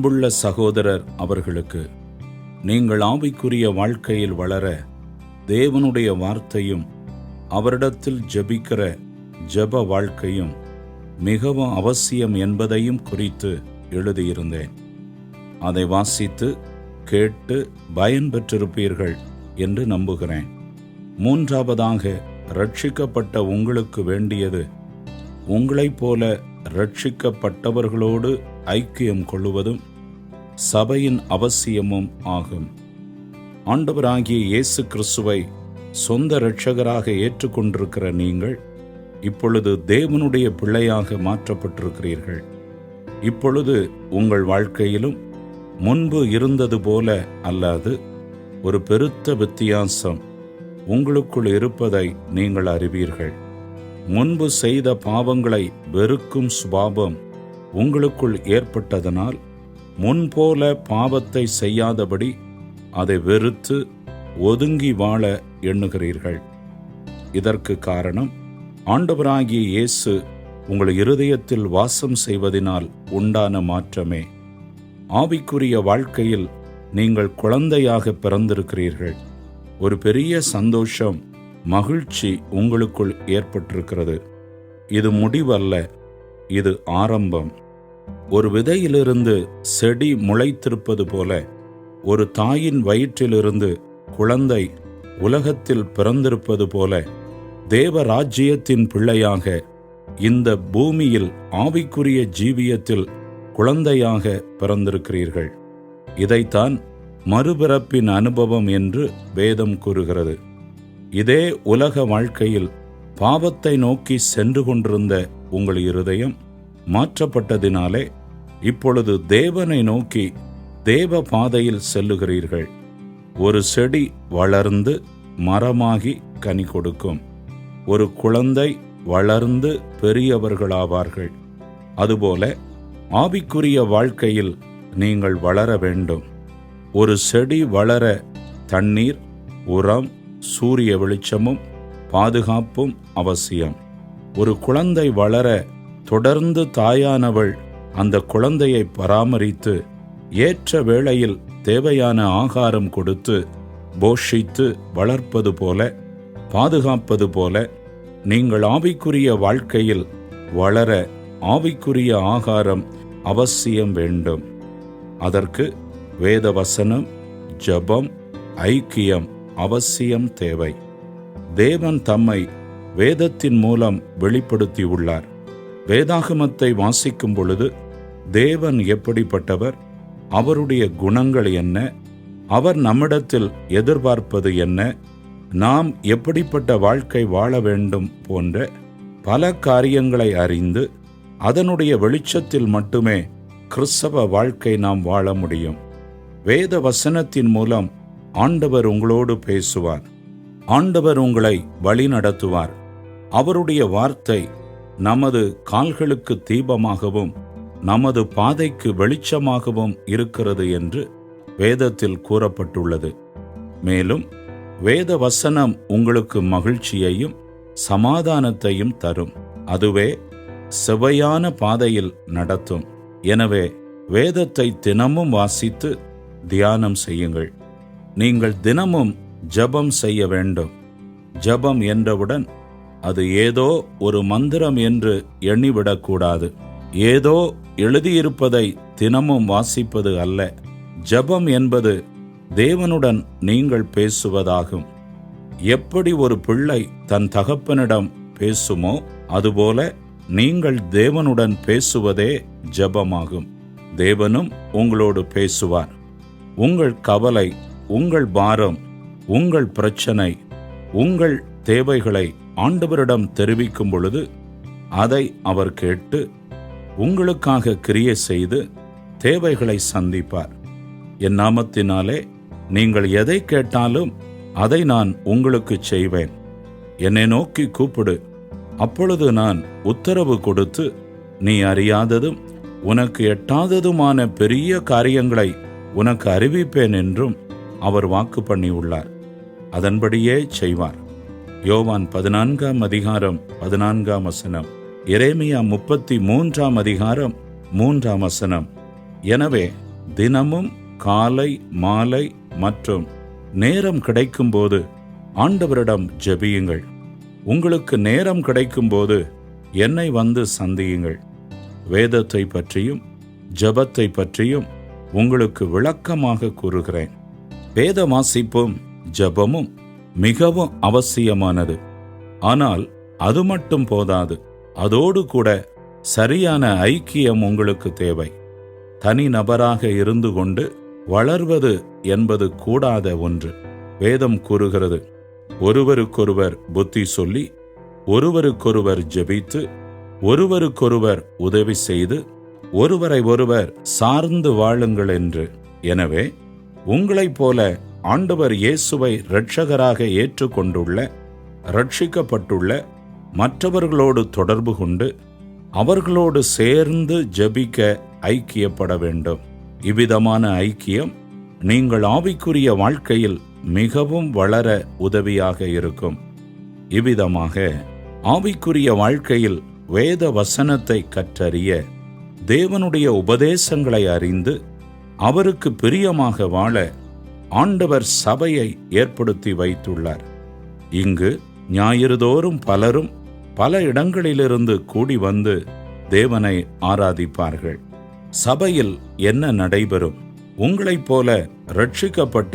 அன்புள்ள சகோதரர் அவர்களுக்கு, நீங்கள் ஆவிக்குரிய வாழ்க்கையில் வளர தேவனுடைய வார்த்தையும் அவரிடத்தில் ஜெபிக்கிற ஜெப வாழ்க்கையும் மிகவும் அவசியம் என்பதையும் குறித்து எழுதியிருந்தேன். அதை வாசித்து கேட்டு பயன்பெற்றிருப்பீர்கள் என்று நம்புகிறேன். மூன்றாவதாக, ரட்சிக்கப்பட்ட உங்களுக்கு வேண்டியது உங்களைப் போல ரட்சிக்கப்பட்டவர்களோடு ஐக்கியம் கொள்ளுவதும் சபையின் அவசியமும் ஆகும். ஆண்டவராகிய இயேசு கிறிஸ்துவை சொந்த இரட்சகராக ஏற்றுக்கொண்டிருக்கிற நீங்கள் இப்பொழுது தேவனுடைய பிள்ளையாக மாற்றப்பட்டிருக்கிறீர்கள். இப்பொழுது உங்கள் வாழ்க்கையிலும் முன்பு இருந்தது போல அல்லாது ஒரு பெருத்த வித்தியாசம் உங்களுக்குள் இருப்பதை நீங்கள் அறிவீர்கள். முன்பு செய்த பாவங்களை வெறுக்கும் சுபாவம் உங்களுக்குள் ஏற்பட்டதனால் முன்போல பாவத்தை செய்யாதபடி அதை வெறுத்து ஒதுங்கி வாழ எண்ணுகிறீர்கள். இதற்கு காரணம் ஆண்டவராகிய இயேசு உங்கள் இருதயத்தில் வாசம் செய்வதினால் உண்டான மாற்றமே. ஆவிக்குரிய வாழ்க்கையில் நீங்கள் குழந்தையாக பிறந்திருக்கிறீர்கள். ஒரு பெரிய சந்தோஷம், மகிழ்ச்சி உங்களுக்குள் ஏற்பட்டிருக்கிறது. இது முடிவல்ல, இது ஆரம்பம். ஒரு விதையிலிருந்து செடி முளைத்திருப்பது போல ஒரு தாயின் வயிற்றிலிருந்து குழந்தை உலகத்தில் பிறந்திருப்பது போல தேவ ராஜ்யத்தின் பிள்ளையாக இந்த பூமியில் ஆவிக்குரிய ஜீவியத்தில் குழந்தையாக பிறந்திருக்கிறீர்கள். இதைத்தான் மறுபிறப்பின் அனுபவம் என்று வேதம் கூறுகிறது. இதே உலக வாழ்க்கையில் பாவத்தை நோக்கி சென்று கொண்டிருந்த உங்கள் இருதயம் மாற்றப்பட்டதினாலே இப்பொழுது தேவனை நோக்கி தேவ பாதையில் செல்லுகிறீர்கள். ஒரு செடி வளர்ந்து மரமாகி கனி கொடுக்கும். ஒரு குழந்தை வளர்ந்து பெரியவர்களாவார்கள். அதுபோல ஆவிக்குரிய வாழ்க்கையில் நீங்கள் வளர வேண்டும். ஒரு செடி வளர தண்ணீர், உரம், சூரிய வெளிச்சமும் பாதுகாப்பும் அவசியம். ஒரு குழந்தை வளர தொடர்ந்து தாயானவள் அந்த குழந்தையை பராமரித்து ஏற்ற வேளையில் தேவையான ஆகாரம் கொடுத்து போஷித்து வளர்ப்பது போல, பாதுகாப்பது போல நீங்கள் ஆவிக்குரிய வாழ்க்கையில் வளர ஆவிக்குரிய ஆகாரம் அவசியம் வேண்டும். அதற்கு வேத வசனம், ஜெபம், ஐக்கியம் அவசியம் தேவை. தேவன் தம்மை வேதத்தின் மூலம் வெளிப்படுத்தியுள்ளார். வேதாகமத்தை வாசிக்கும் பொழுது தேவன் எப்படிப்பட்டவர், அவருடைய குணங்கள் என்ன, அவர் நம்மிடத்தில் எதிர்பார்ப்பது என்ன, நாம் எப்படிப்பட்ட வாழ்க்கை வாழ வேண்டும் போன்ற பல காரியங்களை அறிந்து அதனுடைய வெளிச்சத்தில் மட்டுமே கிறிஸ்தவ வாழ்க்கை நாம் வாழ முடியும். வேத வசனத்தின் மூலம் ஆண்டவர் உங்களோடு பேசுவார். ஆண்டவர் உங்களை வழி நடத்துவார். அவருடைய வார்த்தை நமது கால்களுக்கு தீபமாகவும் நமது பாதைக்கு வெளிச்சமாகவும் இருக்கிறது என்று வேதத்தில் கூறப்பட்டுள்ளது. மேலும் வேத வசனம் உங்களுக்கு மகிழ்ச்சியையும் சமாதானத்தையும் தரும். அதுவே செவ்வையான பாதையில் நடத்தும். எனவே வேதத்தை தினமும் வாசித்து தியானம் செய்யுங்கள். நீங்கள் தினமும் ஜெபம் செய்ய வேண்டும். ஜெபம் என்றவுடன் அது ஏதோ ஒரு மந்திரம் என்று எண்ணிவிடக்கூடாது. ஏதோ எழுதியிருப்பதை தினமும் வாசிப்பது அல்ல. ஜெபம் என்பது தேவனுடன் நீங்கள் பேசுவதாகும். எப்படி ஒரு பிள்ளை தன் தகப்பனிடம் பேசுமோ அதுபோல நீங்கள் தேவனுடன் பேசுவதே ஜெபமாகும். தேவனும் உங்களோடு பேசுவார். உங்கள் கவலை, உங்கள் பாரம், உங்கள் பிரச்சனை, உங்கள் தேவைகளை ஆண்டவரிடம் தெரிவிக்கும் பொழுது அதை அவர் கேட்டு உங்களுக்காக கிரியை செய்து தேவைகளை சந்திப்பார். என் நாமத்தினாலே நீங்கள் எதை கேட்டாலும் அதை நான் உங்களுக்கு செய்வேன். என்னை நோக்கி கூப்பிடு, அப்பொழுது நான் உத்தரவு கொடுத்து நீ அறியாததும் உனக்கு எட்டாததுமான பெரிய காரியங்களை உனக்கு அறிவிப்பேன் என்றும் அவர் வாக்கு பண்ணியுள்ளார். அதன்படியே செய்வார். யோவான் 14ஆம் அதிகாரம் 14ஆம் வசனம், எரேமியா 33ஆம் அதிகாரம் 3ஆம் வசனம். எனவே தினமும் காலை மாலை மற்றும் நேரம் கிடைக்கும்போது ஆண்டவரிடம் ஜெபியுங்கள். உங்களுக்கு நேரம் கிடைக்கும்போது என்னை வந்து சந்தியுங்கள். வேதத்தை பற்றியும் ஜெபத்தை பற்றியும் உங்களுக்கு விளக்கமாக கூறுகிறேன். வேத வாசிப்பும் ஜெபமும் மிகவும் அவசியமானது. ஆனால் அது மட்டும் போதாது. அதோடு கூட சரியான ஐக்கியம் உங்களுக்கு தேவை. தனி நபராக இருந்து கொண்டு வளர்வது என்பது கூடாத ஒன்று. வேதம் கூறுகிறது, ஒருவருக்கொருவர் புத்தி சொல்லி, ஒருவருக்கொருவர் ஜெபித்து, ஒருவருக்கொருவர் உதவி செய்து, ஒருவரை ஒருவர் சார்ந்து வாழுங்கள் என்று. எனவே உங்களைப் போல ஆண்டவர் இயேசுவை இரட்சகராக ஏற்றுக்கொண்டுள்ள, ரட்சிக்கப்பட்டுள்ள மற்றவர்களோடு தொடர்பு கொண்டு அவர்களோடு சேர்ந்து ஜெபிக்க ஐக்கியப்பட வேண்டும். இவ்விதமான ஐக்கியம் நீங்கள் ஆவிக்குரிய வாழ்க்கையில் மிகவும் வளர உதவியாக இருக்கும். இவ்விதமாக ஆவிக்குரிய வாழ்க்கையில் வேத வசனத்தை கற்றறிய, தேவனுடைய உபதேசங்களை அறிந்து அவருக்கு பிரியமாக வாழ ஆண்டவர் சபையை ஏற்படுத்தி வைத்துள்ளார். இங்கு ஞாயிறுதோறும் பலரும் பல இடங்களிலிருந்து கூடி வந்து தேவனை ஆராதிப்பார்கள். சபையில் என்ன நடைபெறும்? உங்களைப் போல ரட்சிக்கப்பட்ட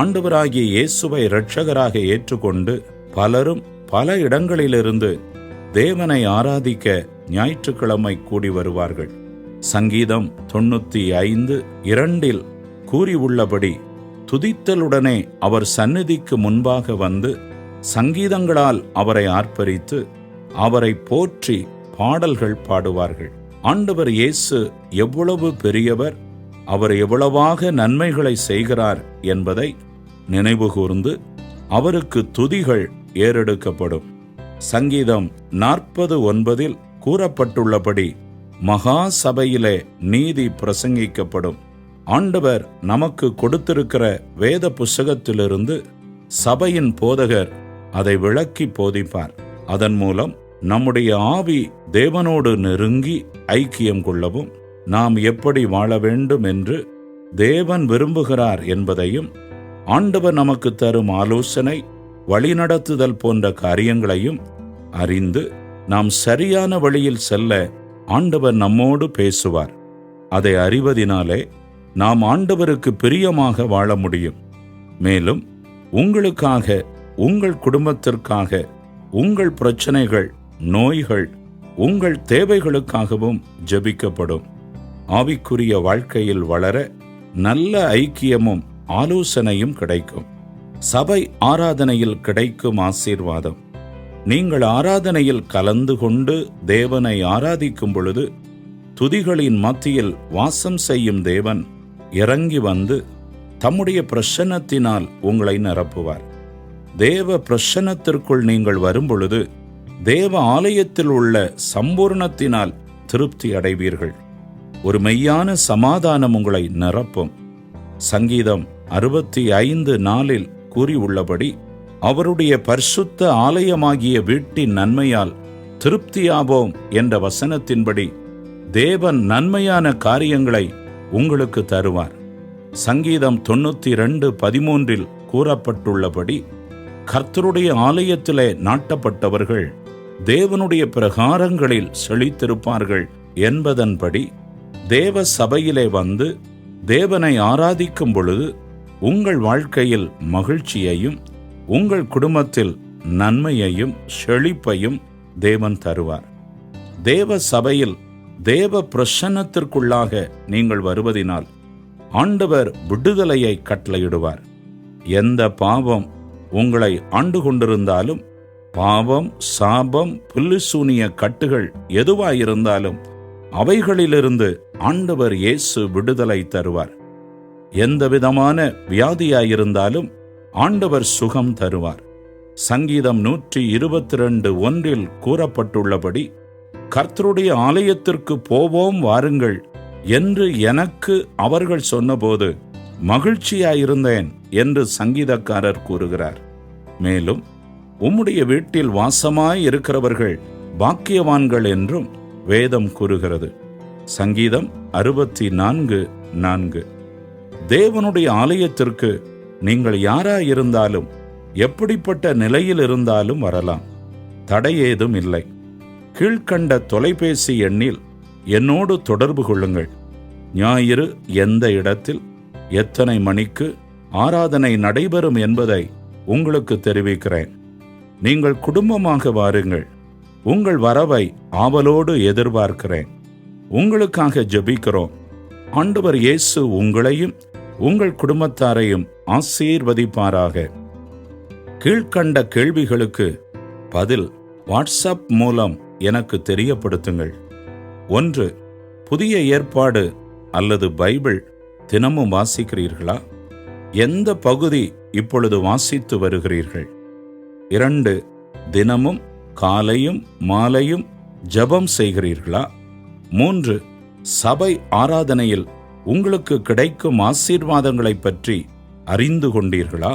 ஆண்டவராகிய இயேசுவை இரட்சகராக ஏற்றுக்கொண்டு பலரும் பல இடங்களிலிருந்து தேவனை ஆராதிக்க ஞாயிற்றுக்கிழமை கூடி வருவார்கள். சங்கீதம் 95:2 கூறியுள்ளபடி, துதித்தலுடனே அவர் சந்நிதிக்கு முன்பாக வந்து சங்கீதங்களால் அவரை ஆர்ப்பரித்து அவரை போற்றி பாடல்கள் பாடுவார்கள். ஆண்டவர் இயேசு எவ்வளவு பெரியவர், அவர் எவ்வளவாக நன்மைகளை செய்கிறார் என்பதை நினைவுகூர்ந்து அவருக்கு துதிகள் ஏறெடுக்கப்படும். சங்கீதம் 49 கூறப்பட்டுள்ளபடி மகா சபையிலே நீதி பிரசங்கிக்கப்படும். ஆண்டவர் நமக்கு கொடுத்திருக்கிற வேத புஸ்தகத்திலிருந்து சபையின் போதகர் அதை விளக்கி போதிப்பார். அதன் மூலம் நம்முடைய ஆவி தேவனோடு நெருங்கி ஐக்கியம் கொள்ளவும், நாம் எப்படி வாழ வேண்டும் என்று தேவன் விரும்புகிறார் என்பதையும், ஆண்டவர் நமக்கு தரும் ஆலோசனை, வழிநடத்துதல் போன்ற காரியங்களையும் அறிந்து நாம் சரியான வழியில் செல்ல ஆண்டவர் நம்மோடு பேசுவார். அதை அறிவதினாலே நாம் ஆண்டவருக்கு பிரியமாக வாழ முடியும். மேலும் உங்களுக்காக, உங்கள் குடும்பத்திற்காக, உங்கள் பிரச்சனைகள், நோய்கள், உங்கள் தேவைகளுக்காகவும் ஜெபிக்கப்படும். ஆவிக்குரிய வாழ்க்கையில் வளர நல்ல ஐக்கியமும் ஆலோசனையும் கிடைக்கும். சபை ஆராதனையில் கிடைக்கும் ஆசீர்வாதம். நீங்கள் ஆராதனையில் கலந்து கொண்டு தேவனை ஆராதிக்கும் பொழுது துதிகளின் மத்தியில் வாசம் செய்யும் தேவன் இறங்கி வந்து தம்முடைய பிரசன்னத்தினால் உங்களை நிரப்புவார். தேவ பிரசன்னத்திற்குள் நீங்கள் வரும்பொழுது தேவ ஆலயத்தில் உள்ள சம்பூர்ணத்தினால் திருப்தி அடைவீர்கள். ஒரு மெய்யான சமாதானம் உங்களை நிரப்பும். சங்கீதம் 65:4 கூறியுள்ளபடி, அவருடைய பரிசுத்த ஆலயமாகிய வீட்டின் நன்மையால் திருப்தியாவோம் என்ற வசனத்தின்படி தேவன் நன்மையான காரியங்களை உங்களுக்கு தருவார். சங்கீதம் 92:13 கூறப்பட்டுள்ளபடி, கர்த்தருடைய ஆலயத்திலே நாட்டப்பட்டவர்கள் தேவனுடைய பிரகாரங்களில் செழித்திருப்பார்கள் என்பதன்படி தேவ சபையிலே வந்து தேவனை ஆராதிக்கும் பொழுது உங்கள் வாழ்க்கையில் மகிழ்ச்சியையும் உங்கள் குடும்பத்தில் நன்மையையும் செழிப்பையும் தேவன் தருவார். தேவ சபையில் தேவ பிரசன்னத்திற்குள்ளாக நீங்கள் வருவதினால் ஆண்டவர் விடுதலையை கட்டளையிடுவார். எந்த பாவம் உங்களை ஆண்டு கொண்டிருந்தாலும், பாவம், சாபம், புல்லுசூனிய கட்டுகள் எதுவாயிருந்தாலும் அவைகளிலிருந்து ஆண்டவர் இயேசு விடுதலை தருவார். எந்த விதமான வியாதியாயிருந்தாலும் ஆண்டவர் சுகம் தருவார். சங்கீதம் 122:1 கூறப்பட்டுள்ளபடி, கர்த்தருடைய ஆலயத்திற்கு போவோம் வாருங்கள் என்று எனக்கு அவர்கள் சொன்னபோது மகிழ்ச்சியாயிருந்தேன் என்று சங்கீதக்காரர் கூறுகிறார். மேலும் உம்முடைய வீட்டில் வாசமாய் இருக்கிறவர்கள் பாக்கியவான்கள் என்றும் வேதம் கூறுகிறது. சங்கீதம் 64 4. தேவனுடைய ஆலயத்திற்கு நீங்கள் யாராயிருந்தாலும் எப்படிப்பட்ட நிலையில் இருந்தாலும் வரலாம், தடையேதும் இல்லை. கீழ்க்கண்ட தொலைபேசி எண்ணில் என்னோடு தொடர்பு கொள்ளுங்கள். ஞாயிறு எந்த இடத்தில் எத்தனை மணிக்கு ஆராதனை நடைபெறும் என்பதை உங்களுக்கு தெரிவிக்கிறேன். நீங்கள் குடும்பமாக வாருங்கள். உங்கள் வரவை ஆவலோடு எதிர்பார்க்கிறேன். உங்களுக்காக ஜெபிக்கிறோம். ஆண்டவர் இயேசு உங்களையும் உங்கள் குடும்பத்தாரையும் ஆசீர்வதிப்பாராக. கீழ்க்கண்ட கேள்விகளுக்கு பதில் வாட்ஸ்அப் மூலம் எனக்கு தெரியப்படுத்துங்கள். 1. புதிய ஏற்பாடு அல்லது பைபிள் தினமும் வாசிக்கிறீர்களா? எந்த பகுதி இப்பொழுது வாசித்து வருகிறீர்கள்? 2. தினமும் காலையும் மாலையும் ஜெபம் செய்கிறீர்களா? 3. சபை ஆராதனையில் உங்களுக்கு கிடைக்கும் ஆசீர்வாதங்களை பற்றி அறிந்து கொண்டீர்களா?